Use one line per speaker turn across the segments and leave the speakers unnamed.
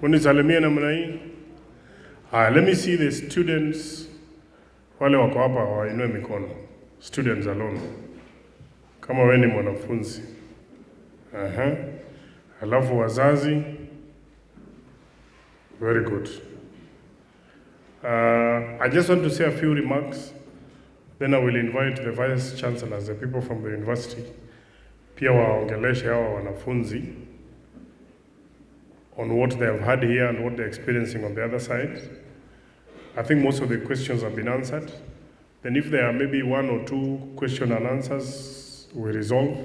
Unisalimia namna hii. Let me see the students wale wako hapa wainue mikono. Students alone. Kama wewe ni mwanafunzi. Alafu wazazi. Very good. I just want to say a few remarks. Then I will invite the vice chancellors, the people from the university, pia waongeleshe hawa wanafunzi on what they have had here and what they're experiencing on the other side. I think most of the questions have been answered. Then if there are maybe one or two question and answers, we resolve.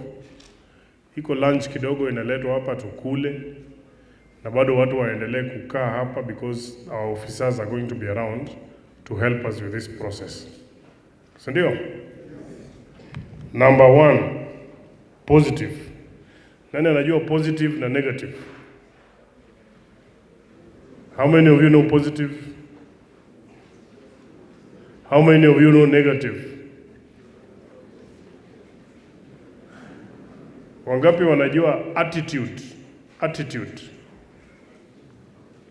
Iko lunch kidogo inaletwa hapa tukule. Na bado watu waendelee kukaa hapa because our officers are going to be around to help us with this process. Sindio? Number 1, positive. Nani anajua positive na negative? How many of you know positive? How many of you know negative? Wangapi wanajua attitude? Attitude.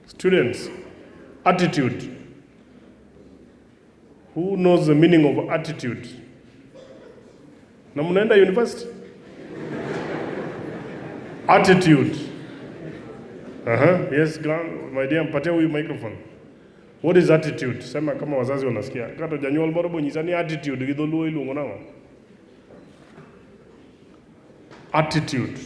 Students, attitude. Who knows the meaning of attitude? Na mnaenda university? Attitude. Yes, my dear, mpatia huyu microphone. What is attitude? Sema kama wazazi wanasikia. Kato janyuol moro bonyisani attitude gidholuo ilungo nang'o? Attitude.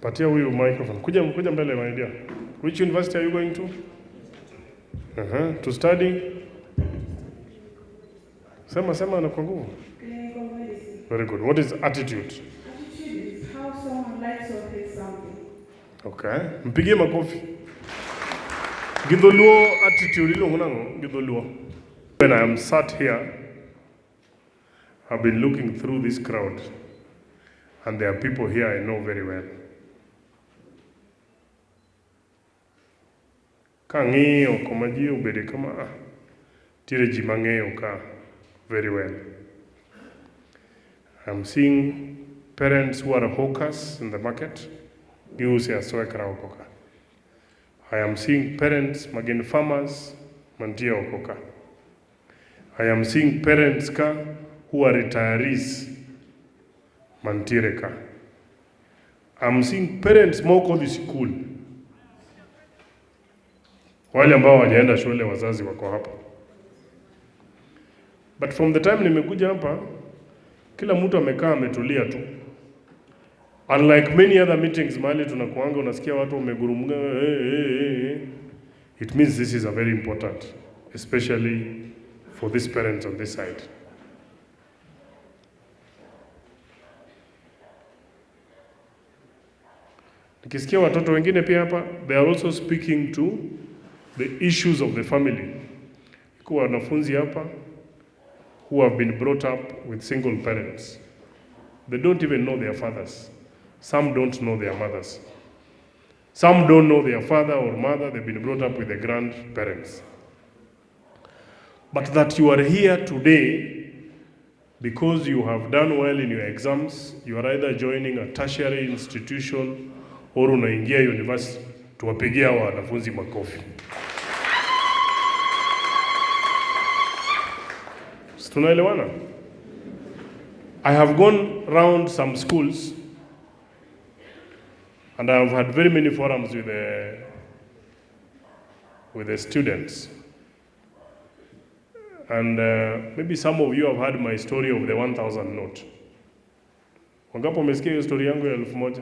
Patia huyu microphone. Kuja mbele my dear. Which university are you going to? To study? Sema na kwa nguvu. Very good. What is attitude?
Attitude is how someone likes or hates something.
Okay. Mpigie makofi. Gidholuo attitude ilo ngunango gidholuo. When I am sat here, I've been looking through this crowd and there are people here I know very well. Kang'iyo koma ji obede kama tire ji mang'eyo ka very well. I'm seeing parents who are hawkers in the market. Giuse asoe kara okoka. I am seeing parents magin farmers mantie okoka. I am seeing parents ka who are retirees mantiere ka. I'm seeing parents moko di school. Wale ambao wajaenda shule wazazi wako hapa. But from the time nimekuja hapa, kila mtu amekaa ametulia tu. Unlike many other meetings mahali tunakuanga unasikia watu wamegurumga. It means this is a very important, especially for these parents on this side. Nikisikia watoto wengine pia hapa, they are also speaking to the issues of the family. Iko wanafunzi hapa who have been brought up with single parents. They don't even know their fathers. Some don't know their mothers. Some don't know their father or mother. They've been brought up with the grandparents. But that you are here today because you have done well in your exams, you are either joining a tertiary institution or unaingia university, tuwapigia wanafunzi makofi. Tunaelewana? I have gone round some schools and I have had very many forums with the students. And maybe some of you have heard my story of the 1,000 note. Wangapo umesikia hiyo story yangu ya 1,000?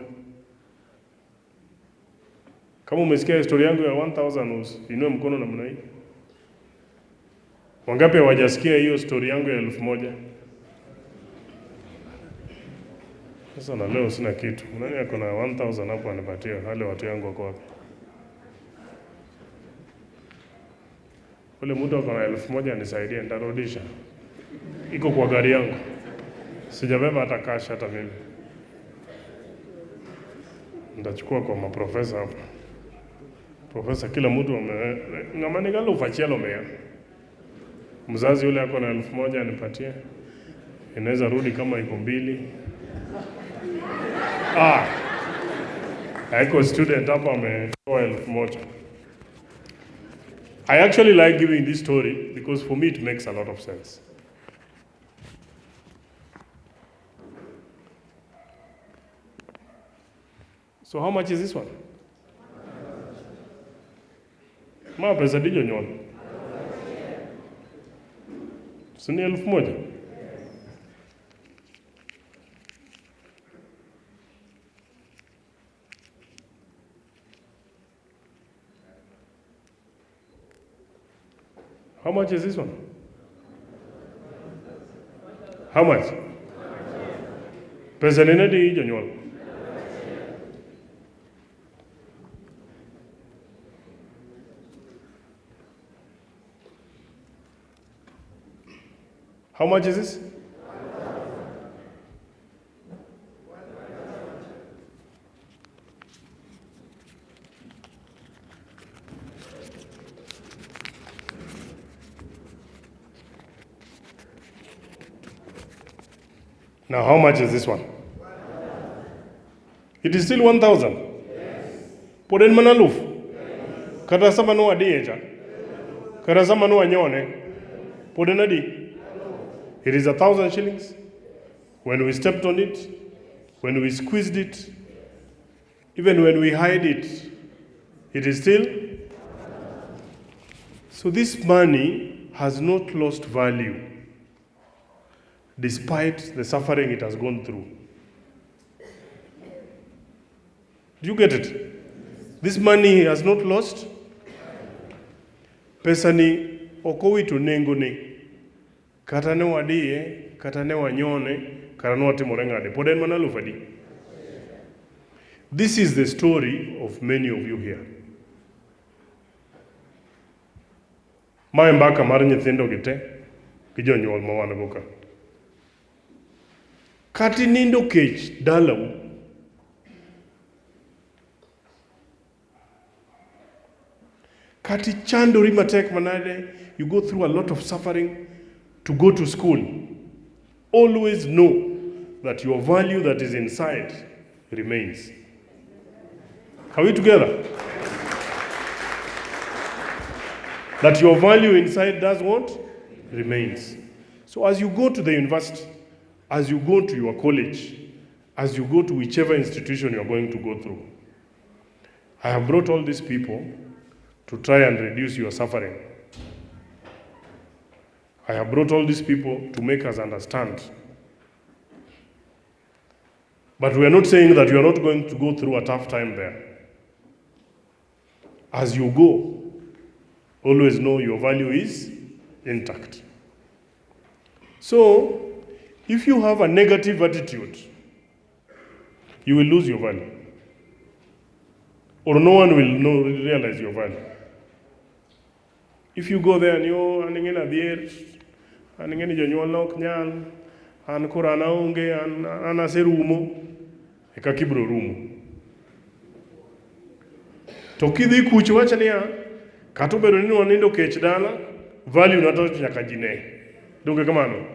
Kama umesikia story yangu ya 1,000 inua mkono namna hii. Wangapi hawajasikia hiyo story yangu ya 1,000? Sasa na leo sina kitu. Nani ako na 1,000 hapo anipatie? Wale watu yangu wako wapi? Ule mtu ako na 1,000 anisaidie nitarudisha. Iko kwa gari yangu. Sijabeba hata cash hata mimi. Ndachukua kwa maprofesa hapa. Profesa kila mtu ngamani galo ufachialo mea. Mzazi yule ako na 1,000 anipatie. Inaweza rudi kama iko 2. Aiko student hapa ametoa 1,000. I actually like giving this story because for me it makes a lot of sense. So how much is this one? Ma pesa dijo nyon. Sini 1,000. How much is this one? How much? Pesa nene di jonyuol. How much is this? Now, how much is this one? It is still 1,000. Poden manaluf. Kata sama no adieja. Kata sama no anyone. Poden adi. It is 1,000 shillings. When we stepped on it, when we squeezed it, even when we hide it, it is still. So this money has not lost value despite the suffering it has gone through. Do you get it? This money has not lost. Pesa ni okowitu nengo ni. Kata ne wadie, kata ne wanyone, kata ne watimore ngade. Poden mana lufadi. This is the story of many of you here. Mae mbaka mar nyithindo gite, gi jonyuol ma wan go ka. Kati nindo kech dalau. Kati chandori matek manade, you go through a lot of suffering to go to school. Always know that your value that is inside remains. Are we together? That your value inside does what? Remains. So as you go to the university, as you go to your college, as you go to whichever institution you are going to go through, I have brought all these people to try and reduce your suffering. I have brought all these people to make us understand. But we are not saying that you are not going to go through a tough time there. As you go, always know your value is intact. So, if you have a negative attitude, you will lose your value. Or no one will realize your value. If you go there and you're aningena bier, aningeni jonyuol nok nyal, an kurana unge, an aserumo, eka kibro rumo. To kidhi kuch wacha niya, kato bedo ni wanindo kech dala, value nato nyaka jine. Donge kamano.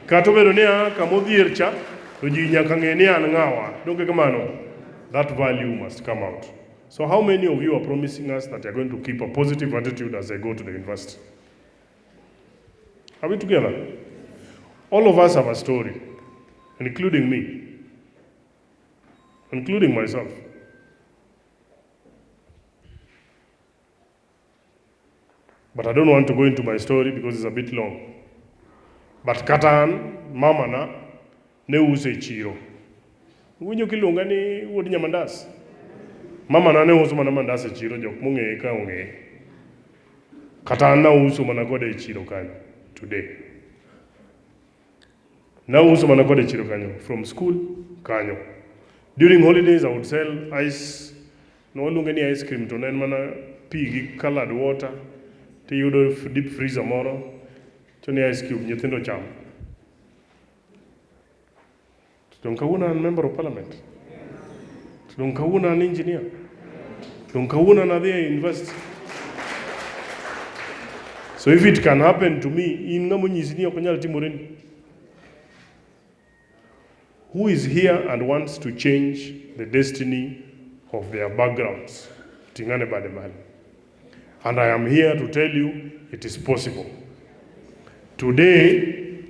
Kato bedo niya, kamodhier cha, to ji nyaka ng'e ni an ng'awa. Donge kamano. That value must come out. So how many of you are promising us that you're going to keep a positive attitude as I go to the university? Are we together? All of us have a story, including me, including myself. But I don't want to go into my story because it's a bit long. But katan, mama na, ne use chiro. Winyo kilunga ni wodi nyamandas. Mama na ne uso mana mandas chiro jok munge ka unge. Katan na uso mana kode chiro kanyo today. Na uso mana kode chiro kanyo from school kanyo. During holidays I would sell ice. No lunga ni ice cream to nen mana pigi colored water. To yudo deep freezer moro, to ni ice cube nyithindo cham. Don't kawuna an member of parliament. Don't kawuna an engineer. Don't kawuna an other university. So if it can happen to me, in ngamu nyisini okonyal timoren. who is here and wants to change the destiny of their backgrounds. Tingane bademali. And I am here to tell you it is possible. Today,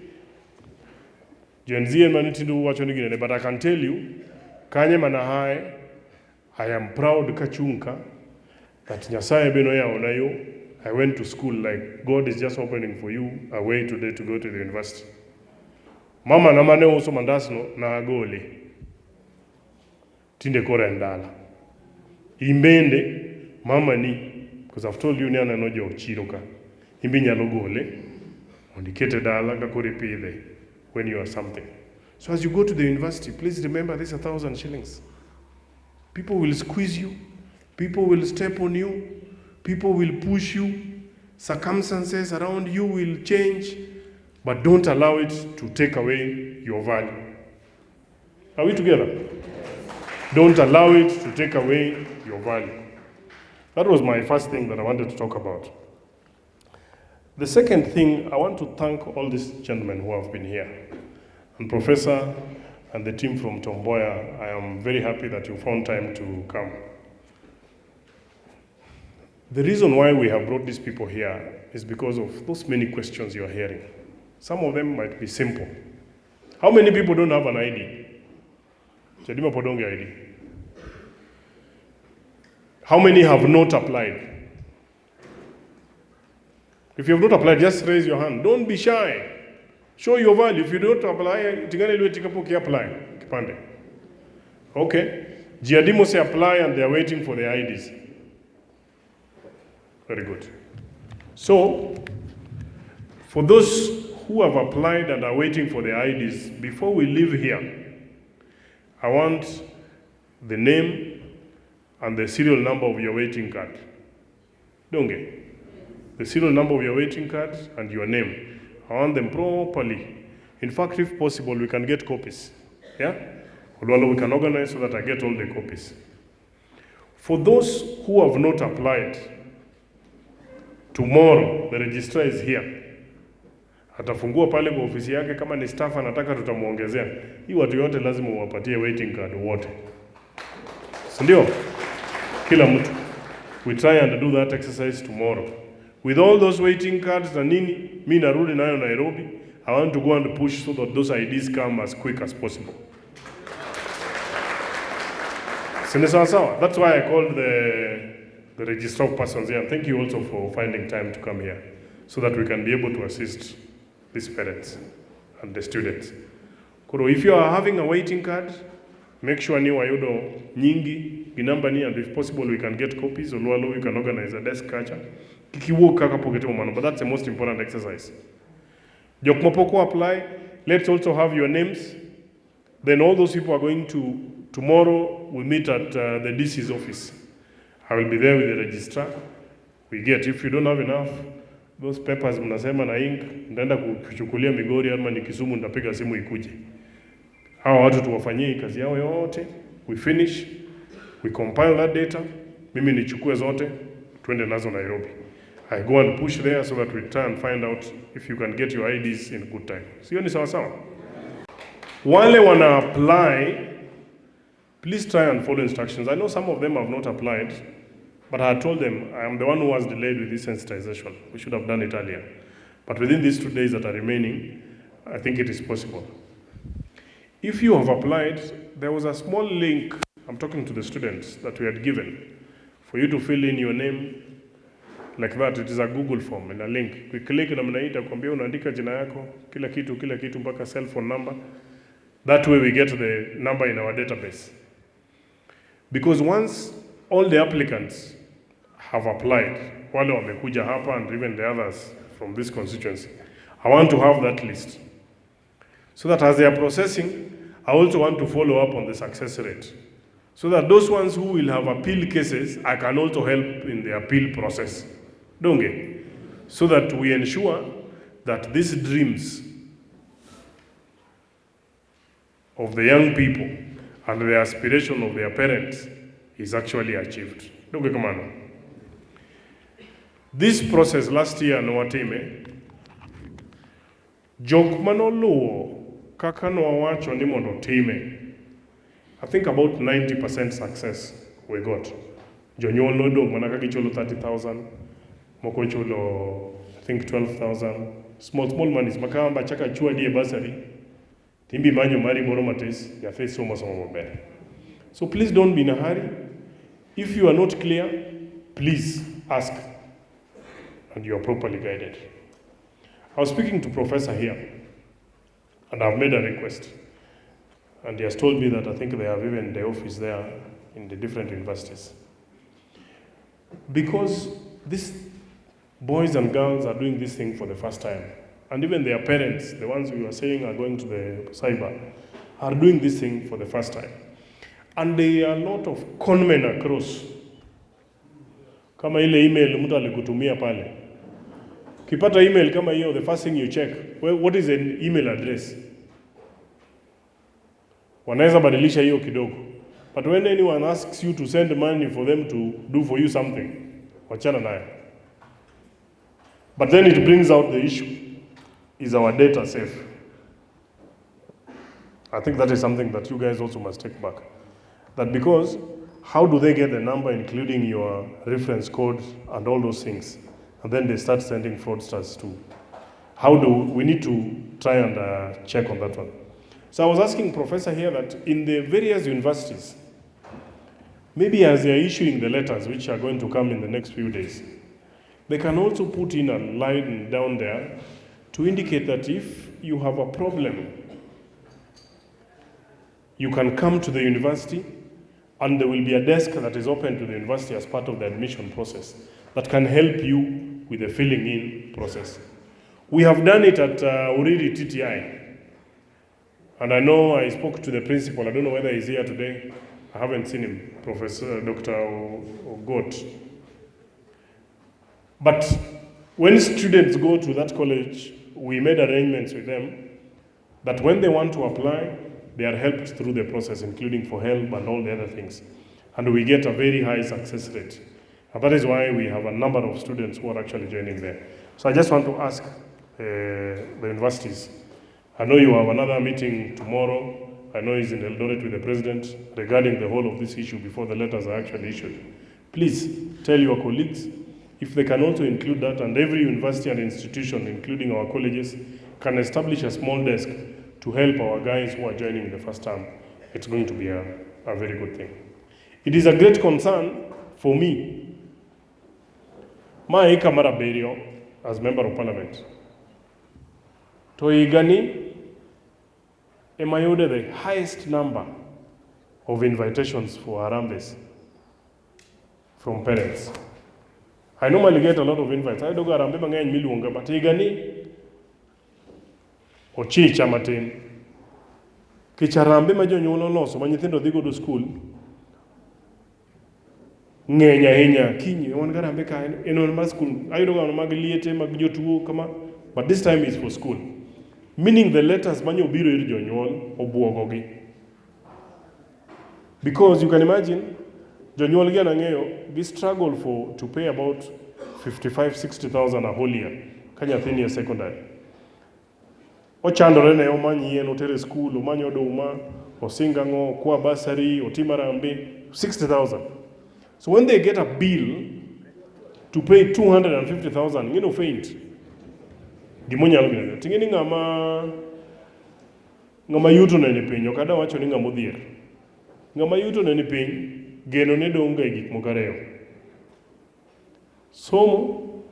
Gen Z and Manitindu watch on again, but I can tell you, Kanye Manahai, I am proud Kachunka that Nyasaye Benoya Onayo. I went to school like God is just opening for you a way today to go to the university. Mama namane also mandasno na agole. Tinde kora ndala. Imbende mama ni, because I've told you nyana nojo chiroka. Imbi nyalo gole. Ondikete dala kakore pide when you are something. So as you go to the university, please remember this 1,000 shillings. People will squeeze you. People will step on you. People will push you. Circumstances around you will change. But don't allow it to take away your value. Are we together? Don't allow it to take away your value. That was my first thing that I wanted to talk about. The second thing, I want to thank all these gentlemen who have been here. And Professor and the team from Tomboya, I am very happy that you found time to come. The reason why we have brought these people here is because of those many questions you are hearing. Some of them might be simple. How many people don't have an ID? Chadima Podonge ID. How many have not applied? If you have not applied, just raise your hand. Don't be shy. Show your value. If you don't apply, apply. Kipande. Okay. Jiadimo say apply and they are waiting for the IDs. Very good. So, for those who have applied and are waiting for the IDs, before we leave here, I want the name and the serial number of your waiting card. Donge. The serial number of your waiting card and your name. I want them properly. In fact, if possible, we can get copies. Yeah? Although we can organize so that I get all the copies. For those who have not applied, tomorrow the registrar is here. Atafungua pale kwa ofisi yake, kama ni staff anataka tutamuongezea. Hii watu yote lazima uwapatie waiting card wote. Sindio? Kila mtu. We try and do that exercise tomorrow. With all those waiting cards na nini, mimi narudi nayo Nairobi. I want to go and push so that those IDs come as quick as possible. That's why I called the register of persons here. And thank you also for finding time to come here so that we can be able to assist these parents and the students. If you are having a waiting card, make sure ni wayodo nyingi, ginamba ni, and if possible we can get copies, or we can organize a desk catcher. But that's the most important exercise. Jokmopoko apply, let's also have your names. Then all those people are going to, tomorrow we meet at the DC's office. I will be there with the registrar. We get, if you don't have enough, those papers mnasema na ink, ndaenda kuchukulia Migori ama ni Kisumu, ndapiga simu ikuje. Hawa watu tuwafanyie kazi yao yote, we finish, we compile that data, mimi nichukue zote, tuende nazo Nairobi. I go and push there so that we try and find out if you can get your IDs in good time. Sio ni sawa sawa? Wale wana apply, please try and follow instructions. I know some of them have not applied, but I told them I am the one who was delayed with this sensitization. We should have done it earlier. But within these 2 days that are remaining, I think it is possible. If you have applied, there was a small link, I'm talking to the students, that we had given for you to fill in your name. Like that, it is a Google form and a link. We click na mnaita kwambia unaandika jina yako, kila kitu mpaka cell phone number. That way we get the number in our database. Because once all the applicants have applied, wale wamekuja hapa and even the others from this constituency, I want to have that list. So that as they are processing, I also want to follow up on the success rate. So that those ones who will have appeal cases, I can also help in the appeal process. Donge. So that we ensure that these dreams of the young people and the aspiration of their parents is actually achieved. Donge kamano. This process last year no watime jok manoluo kaka nowacho ni mondo time, I think about 90% success we got. Jonyuol nodong' mana ka gichulo 30,000, moko chulo I think 12,000, small monies, makamba chaka chwadi e bursary, timbi manyo mari moro matis, nyathi somo maber. So please don't be in a hurry. If you are not clear, please ask, and you are properly guided. I was speaking to Professor here, and I've made a request. And he has told me that I think they have even the office there in the different universities. Because these boys and girls are doing this thing for the first time, and even their parents, the ones we were saying are going to the cyber, are doing this thing for the first time. And there are a lot of conmen across. Kama ile email mtu alikutumia pale. Kipata email kama hiyo, the first thing you check, well, what is an email address? Wanaweza badilisha hiyo kidogo. But when anyone asks you to send money for them to do for you something, wachana nayo. But then it brings out the issue. Is our data safe? I think that is something that you guys also must take back. That because, how do they get the number including your reference code and all those things? And then they start sending fraudsters too. We need to try and check on that one. So I was asking Professor here that in the various universities, maybe as they are issuing the letters, which are going to come in the next few days, they can also put in a line down there to indicate that if you have a problem, you can come to the university, and there will be a desk that is open to the university as part of the admission process that can help you with the filling in process. We have done it at Uriri TTI. And I know I spoke to the principal. I don't know whether he's here today. I haven't seen him, Professor Dr. Ogot. But when students go to that college, we made arrangements with them that when they want to apply, they are helped through the process, including for help and all the other things. And we get a very high success rate. And that is why we have a number of students who are actually joining there. So I just want to ask the universities. I know you have another meeting tomorrow. I know he's in Eldoret with the president regarding the whole of this issue before the letters are actually issued. Please tell your colleagues if they can also include that, and every university and institution, including our colleges, can establish a small desk to help our guys who are joining the first term. It's going to be a very good thing. It is a great concern for me. Maika Maraberio, as member of parliament, Toigani emayude the highest number of invitations for Harambes from parents. I normally get a lot of invites. I don't go Harambe mang'eny miluonga, but igani ochicha matin. Kich Harambe ma jonyuol oloso ma nyithindo dhi godo school ng'eny ahinya. Kiny wan gi Harambe ka en mar school. Ayudo ga mag liete mag jotuo kama, but this time is for school. Meaning the letters manyo biro ir jonyuol obuogogi. Because you can imagine, jonyuol gi anang'eyo, we struggle to pay about 55,000-60,000 a whole year ka nyathi nie secondary. Ochandore ne omanyi yien, otere school, omanyo oduma, osinga ng'o, kwa bursary, otim Harambe, 60,000. So when they get a bill to pay 250,000, faint. Gimonyalo gino. Tingeni ng'ama yuto ne ni piny, ok ada wacho ni ng'ama odhier. Ng'ama yuto ne ni piny, geno ne dong' ga e gik moko ariyo. Somo,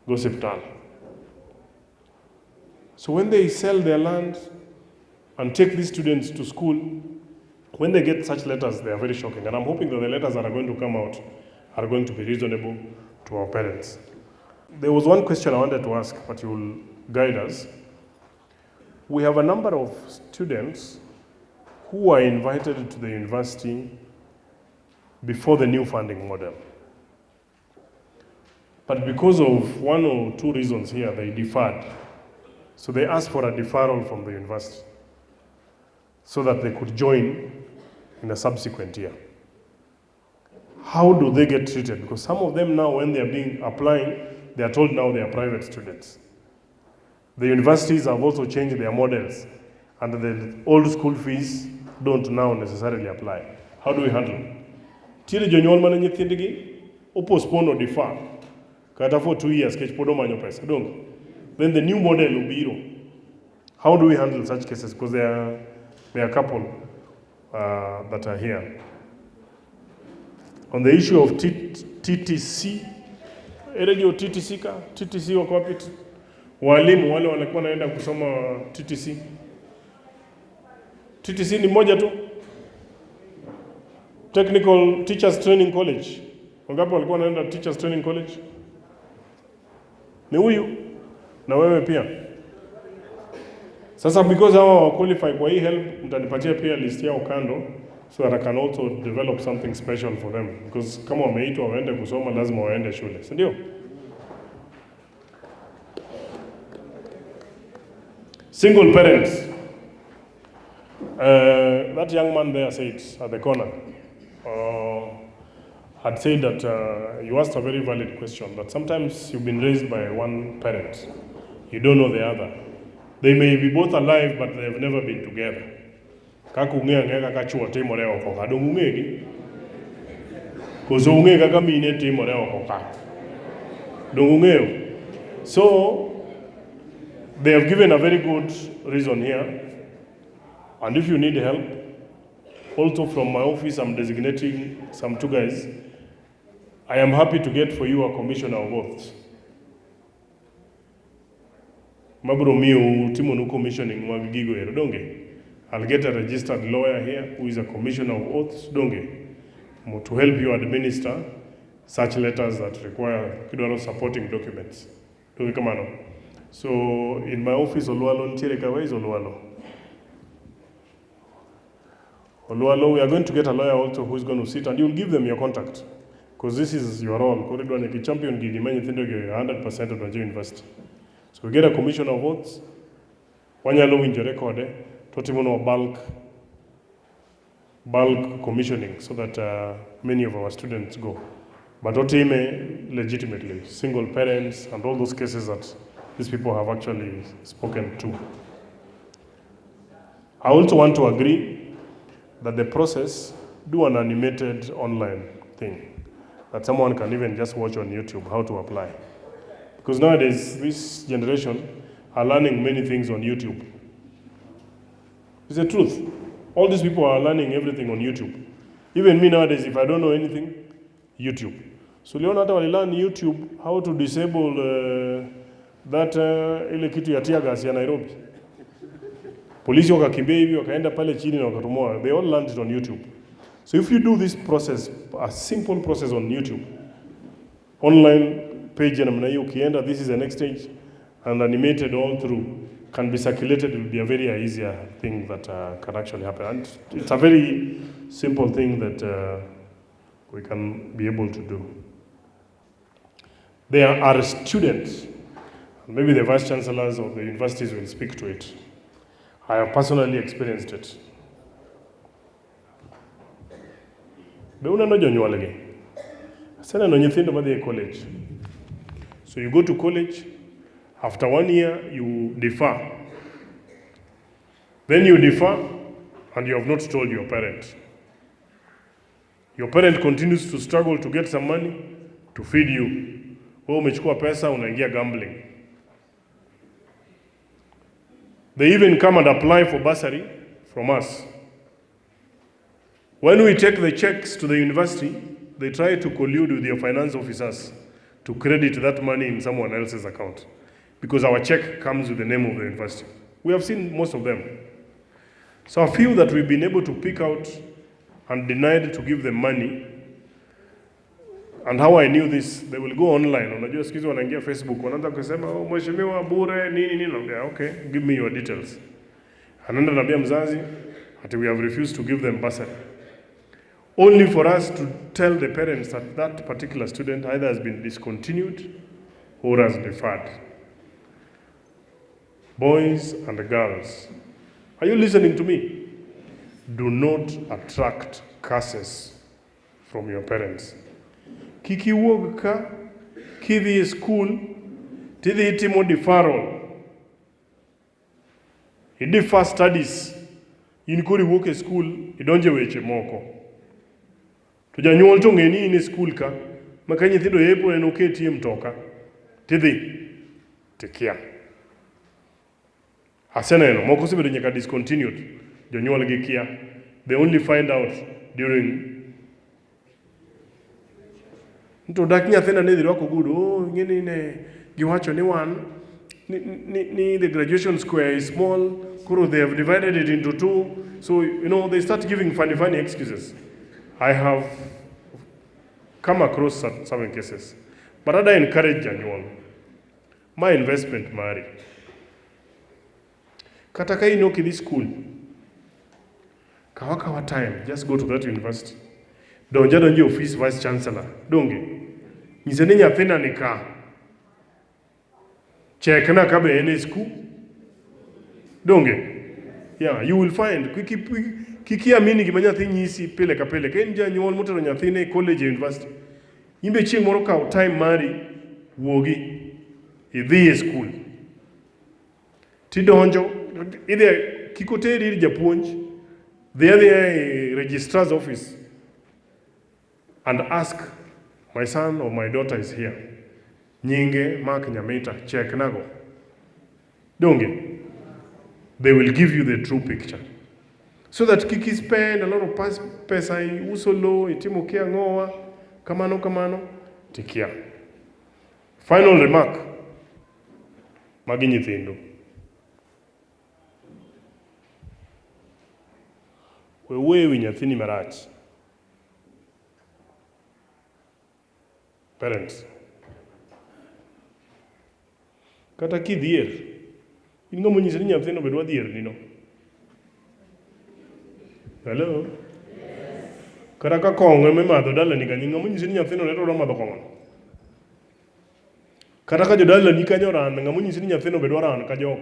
go hospital. So when they sell their land and take these students to school, when they get such letters, they are very shocking. And I'm hoping that the letters that are going to come out are going to be reasonable to our parents. There was one question I wanted to ask, but you will guide us. We have a number of students who are invited to the university before the new funding model. But because of one or two reasons here, they deferred. So they asked for a deferral from the university so that they could join in a subsequent year. How do they get treated? Because some of them now, when they are applying, they are told now they are private students. The universities have also changed their models, and the old school fees don't now necessarily apply. How do we handle? Tiri jonyuol mane nyithindgi postpone or defer kata for 2 years kech podo manyo pesa dong. Then the new model obiro. How do we handle such cases? Because there are a couple that are here. On the issue of TTC, erejo TTC ka TTC wako wapi? Walimu wale walikuwa naenda kusoma TTC. TTC ni moja tu. Technical Teachers Training College. Wangapi walikuwa naenda Teachers Training College? Ni huyu na wewe pia. Sasa because hawa qualify kwa hii help, mtanipatia pia list yao kando so that I can also develop something special for them, because kama wameitwa waende kusoma lazima waende shule, si ndio? Single parents. That young man there said at the corner had said that you asked a very valid question, that sometimes you've been raised by one parent, you don't know the other. They may be both alive, but they have never been together. Kakungea ngeka kachuo timore oko ka dongungegi. Kozo ungega kamine timore oko ka. Dongungeo. So they have given a very good reason here. And if you need help, also from my office I'm designating some two guys. I am happy to get for you a commissioner of oaths. Mabro miu timonu commissioning magigigo ero donge. I'll get a registered lawyer here who is a commissioner of oaths donge to help you administer such letters that require kidwaro supporting documents. Donge kamano. So in my office Oluwalo ntiere kawa is Oluwalo. Oluwalo, we are going to get a lawyer also who is going to sit, and you'll give them your contact, because this is your role. Koridwa ni champion gigi many thindo 100% of the university. So we get a commission of votes. Wanyalo winjore kode totimono bulk commissioning so that many of our students go. But otime legitimately, single parents and all those cases that these people have actually spoken to. I also want to agree that the process, do an animated online thing that someone can even just watch on YouTube how to apply. Because nowadays, this generation are learning many things on YouTube. It's the truth. All these people are learning everything on YouTube. Even me nowadays, if I don't know anything, YouTube. So Leona hata walilearn YouTube how to disable that ile kitu ya tear gas ya Nairobi. Polisi wakakimbia hivi wakaenda pale chini na wakatumua. They all learned it on YouTube. So if you do this process, a simple process on YouTube, online page namna hiyo ukienda, this is the next stage, and animated all through, can be circulated, it will be a very easier thing that can actually happen. And it's a very simple thing that we can be able to do. There are students, maybe the vice chancellors of the universities will speak to it. I have personally experienced it. Beuna no jonyuolgi. Sana no nyithindo madhi college. So you go to college, after 1 year you defer. Then you defer and you have not told your parent. Your parent continues to struggle to get some money to feed you. Wewe umechukua pesa unaingia gambling. They even come and apply for bursary from us. When we take the checks to the university, they try to collude with your finance officers to credit that money in someone else's account, because our check comes with the name of the university. We have seen most of them. So a few that we've been able to pick out and denied to give them money. And how I knew this, they will go online. Unajua siku hizi wanaingia Facebook, wanaanza kusema mheshimiwa bure nini. Okay, give me your details. Anaenda naambia mzazi that we have refused to give them bursary, only for us to tell the parents that that particular student either has been discontinued or has deferred. Boys and girls, are you listening to me? Do not attract curses from your parents. Kiki woga kidhi school tidhi itimo deferral. Idi first studies, in kori wuok e school, idonje weche moko. To janyuol to ng'eni in e school ka, maka nyithindo yepo en oketi mtoka, tidhi, tikia. Aseneno, moko osebedo nyaka discontinued, jonyuol gi kia. They only find out during to dak nyathina ne dhirwako gudu, ng'eni ne giwacho ni wan, ni the graduation square is small, kuro they have divided it into two, so they start giving funny excuses. I have come across some cases, but I encourage janyuol. My investment mari. Kata ka inoki this school, kawa time, just go to that university. Donje office vice chancellor, donge. Nyiseni nyathina ni ka. Check na kabe ene school. Donge. Yeah, you will find. Kiki amini gima nyathi nyisi pile ka pile. Ka en janyuol motero nyathine college university. Imbe chieng' moro kawo time mari wuogi idhi e school. Tidonjo, idhi kikoteri ir japuonj, dhi e registrar's office and ask, my son or my daughter is here. Nyinge Mark Nyamita, check nago. Donge. They will give you the true picture. So that kiki spend a lot of pesa uso lo, itimo kia ngoa, kamano, tikia. Final remark. Magi nyithindo. Wewe nyathini marach. Parents. Kata kidhier. In ng'amo nyisi ni nyathino bedwa dhier nino. Hello? Yes. Kata ka kong'o memadho dalani kanyo, ng'amo nyisi ni nyathino ne dwaro madho kong'o. Kata ka jodalani kanyo ran, ng'amo nyisi ni nyathino bedwa ran ka jogo.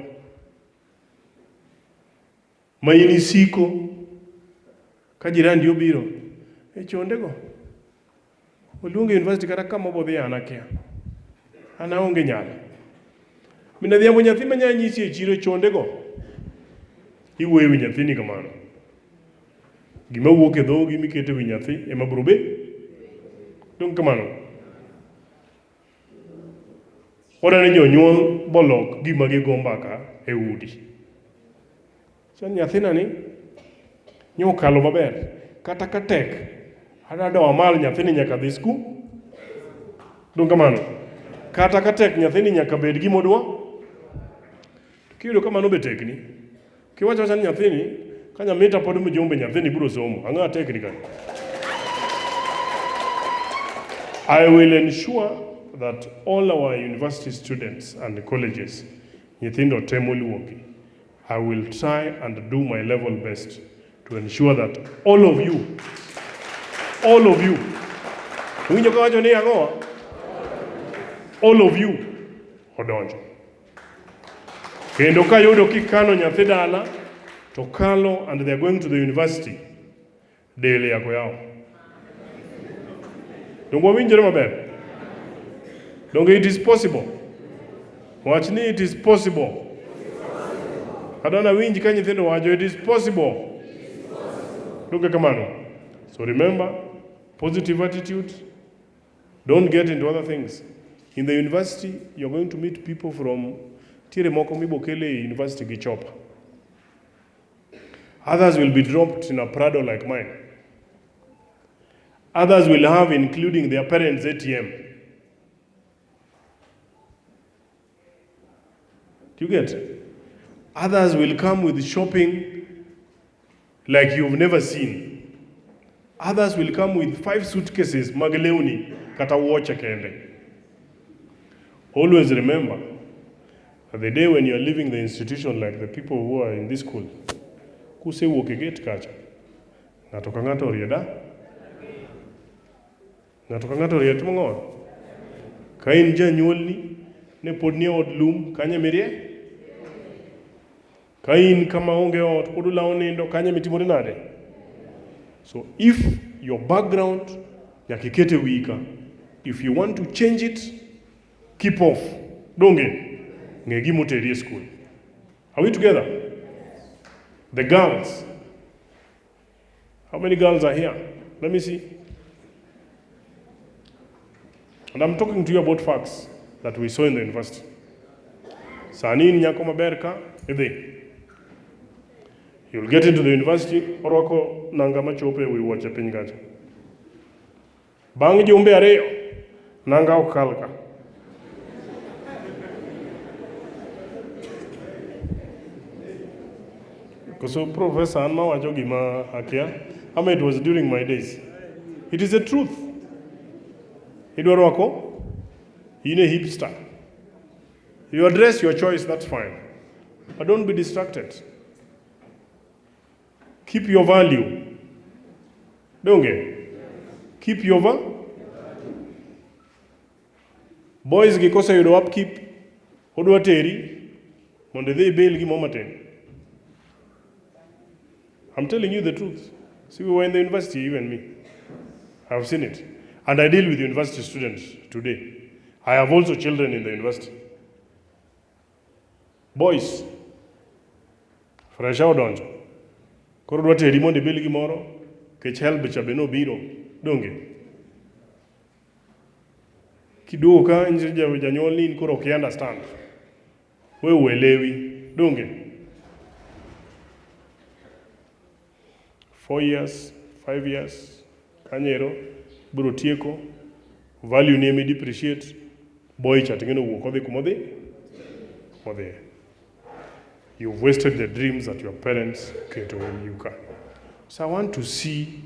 Ma in isiko, ka jirandi obiro, chondego. Oluonge university kata kama bodhi an akia. An aonge nyalo. Mina dhiambo nyathi manya nyisi e chiro chondego. Iwuoyo wi nyathini kamano. Gima wuok e dhogi mikete wi nyathi ema biro bet. Dong kamano. Ora ne jonyuol bolok gima gigo mbaka e udi. Chan nyathina ni nyokalo maber. Kata ka tek. Adado amal nyathini nyaka dhi skul. Dong kamano. Kata ka tek nyathini nyaka bed gimodwa. Kiyudo kamano be tekni. Kiwacho chan nyathini, ka Nyamita pod mjombe nyathini biro somo. Ang'a tekni kan. I will ensure that all our university students and colleges, nyithindo temo luongi, I will try and do my level best to ensure that all of you, winjo ka wacho ni ang'owa? All of you odonjo. Kendo ka yudo kikano nyathi dala, to kalo and they are going to the university, dele yako yao. Dongo winjore maber. Dongo it is possible. Wachni it is possible. Adona winji ka nyithindo wacho it is possible. Dongo kamano. So remember, positive attitude. Don't get into other things. In the university, you're going to meet people from Tire moko mibokele university gi chopper. Others will be dropped in a Prado like mine. Others will have, including their parents' ATM. Do you get it? Others will come with shopping like you've never seen. Others will come with 5 suitcases, magaleuni, kata watch kende. Always remember, at the day when you are leaving the institution like the people who are in this school, kuse wuok e gate kacha, ng'ato ka ng'ato orieda, ng'ato ka ng'ato oried mang'or. Ka in janyuolni ne pod nie od lum, kanye mirie? Ka in kama onge ot, pod ulawo nindo, kanye mitimore nade? So if your background nyaka ikete wika, if you want to change it, keep off. Donge ng'e gima oteri e school. Are we together? The girls. How many girls are here? Let me see. And I'm talking to you about facts that we saw in the university. Sanin nyako maberka, idhi. You'll get into the university, orwako nanga machope we watch a piny kacha. Bang jumbe ariyo, nanga okalka. Because Professor Anma wajogi ma akia, ama it was during my days. It is the truth. Idwaro wako, in a hipster. You address your choice, that's fine. But don't be distracted. Keep your value. Don't get. Keep your value. Boys gikosa yudo upkeep, odwa teri, monde dhi bail gi momaten. I'm telling you the truth. See, we were in the university, you and me. I've seen it. And I deal with university students today. I have also children in the university. Boys, fresh out donjo. Koro dwa teri mondo ibil gimoro, kech helb cha be no biro, donge. Kiduogo ka nje janyuol ni koro ok understand. We uelewi, donge. 4 years, 5 years, kanyero, bro tieko, value ni emi depreciate, boy chatingeno wuok odhi kumodhi. You've wasted the dreams that your parents keto in you. So I want to see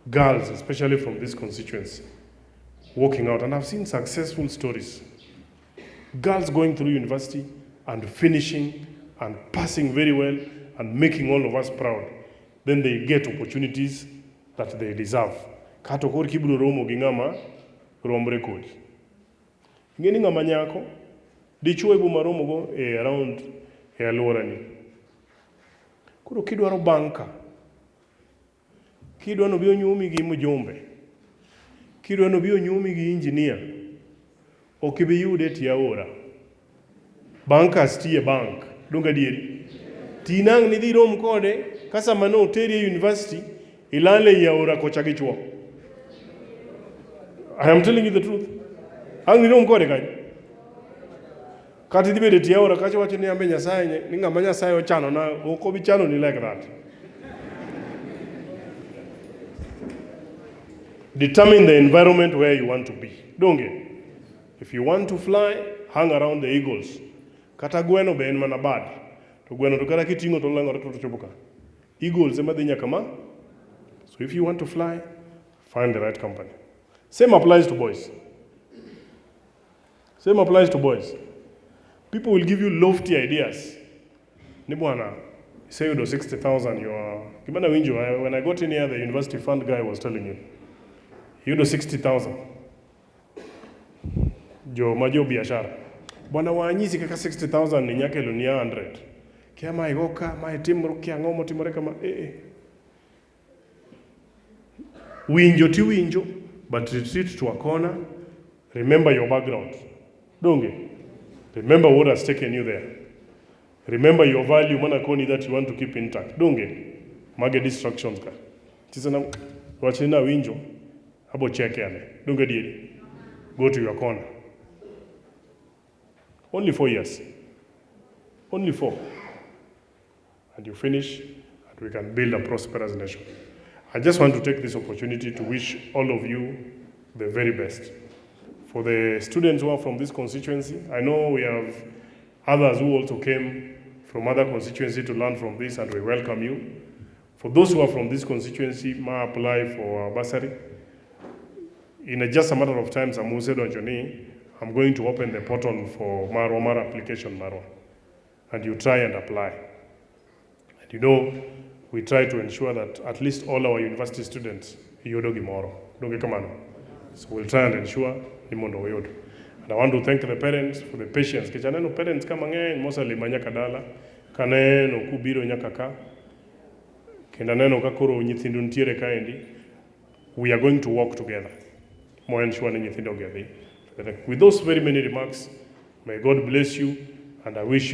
girls, especially from this constituency, walking out. And I've seen successful stories. Girls going through university and finishing and passing very well and making all of us proud. Then they get opportunities that they deserve. Kato kor kibro romo gi ng'ama romre kodi. Ngeni ng'ama nyako, dichuo ibu maromo go around alwora ni. Koro kidwaro banka, kidwano bi onyumi gi mjumbe, kidwano bi onyumi gi engineer, ok ibi yude ti aora. Bankas tiye bank, donga dieri. Tinang ni dhi rom kode, kasa mano oteri university, ilale ya aora kocha gi chuo. I am telling you the truth. Ang ni rom kode kanyo. Kati dhi bede ti aora kacha wacho ni ambe Nyasaye, ni ng'ama Nyasaye ochano na, ok obi chano ni like that. Determine the environment where you want to be. Don't get. If you want to fly, hang around the eagles. Kata gweno be en mana bad. To gweno to kata kitingo to langore to chopoka. Eagles ema dhi nyaka ma. So if you want to fly, find the right company. Same applies to boys. Same applies to boys. People will give you lofty ideas. Ni bwana, say you do 60,000, you are. Kibana winjo, when I got in here, the university fund guy was telling you, you do 60,000. Jo majo biashara. Bwana wanyisi kaka 60,000 ni nyake lunia 100. Kia maigoka, maitimru kia ngomo timore kama Winjo ti winjo, but retreat to a corner. Remember your background. Donge. Remember what has taken you there. Remember your value manakoni that you want to keep intact. Donge. Mage distractions ka. Tisana wachina winjo. Abo check yane. Donge diedi. Go to your corner. Only 4 years. Only 4. And you finish, and we can build a prosperous nation. I just want to take this opportunity to wish all of you the very best. For the students who are from this constituency, I know we have others who also came from other constituencies to learn from this, and we welcome you. For those who are from this constituency, may apply for a bursary. In just a matter of time, I'm going to open the portal for Mara application, and you try and apply. And you know, we try to ensure that at least all our university students, yodogi moro, dogi kamano. So we'll try and ensure imondo yodo. And I want to thank the parents for the patience. Kichaneno parents kama ng'eny mosali manyaka dala, kaneno kubiro nyaka ka, kenda neno kakoro nyithindu ntiere kaendi. We are going to work together. More ensure ni nyithindo gedhi. With those very many remarks, may God bless you, and I wish you